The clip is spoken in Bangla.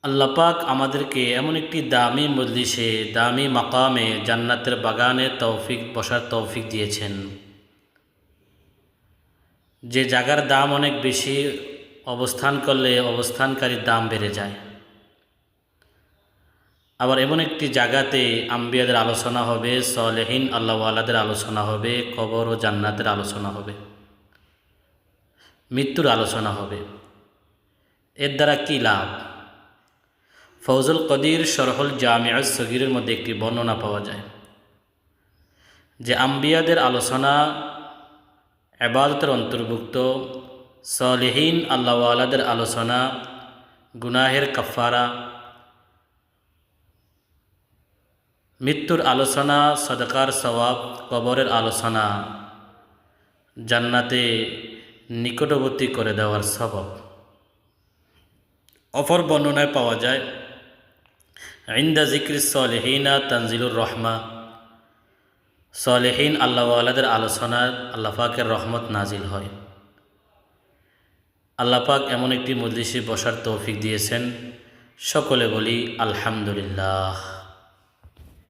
আল্লাহ পাক আমাদেরকে এমন একটি দামি মজলিসে, দামি মাকামে, জান্নাতের বাগানে বসার তৌফিক দিয়েছেন, যে জায়গার দাম অনেক বেশি, অবস্থান করলে অবস্থানকারীর দাম বেড়ে যায়। আবার এমন একটি জায়গাতে আম্বিয়াদের আলোচনা হবে, সলেহীন আল্লাহওয়ালাদের আলোচনা হবে, কবর ও জান্নাতের আলোচনা হবে, মৃত্যুর আলোচনা হবে। এর দ্বারা কী লাভ? ফৌজুল কদির শরহুল জামিআস সগীরের মধ্যে একটি বর্ণনা পাওয়া যায় যে আম্বিয়াদের আলোচনা ইবাদতের অন্তর্ভুক্ত, সলেহীন আল্লাহওয়ালাদের আলোচনা গুনাহের কাফারা, মৃত্যুর আলোচনা সদকার সওয়াব, কবরের আলোচনা জান্নাতে নিকটবর্তী করে দেওয়ার সবব। অপর বর্ণনায় পাওয়া যায় ইনদা যিকরি সলিহিনা তানজিলুর রহমা, সলেহীন আল্লাহওয়ালাদের আলোচনায় আল্লাহ পাকের রহমত নাজিল হয়। আল্লাহ পাক এমন একটি মজলিসে বসার তৌফিক দিয়েছেন, সকলে বলি আলহামদুলিল্লাহ।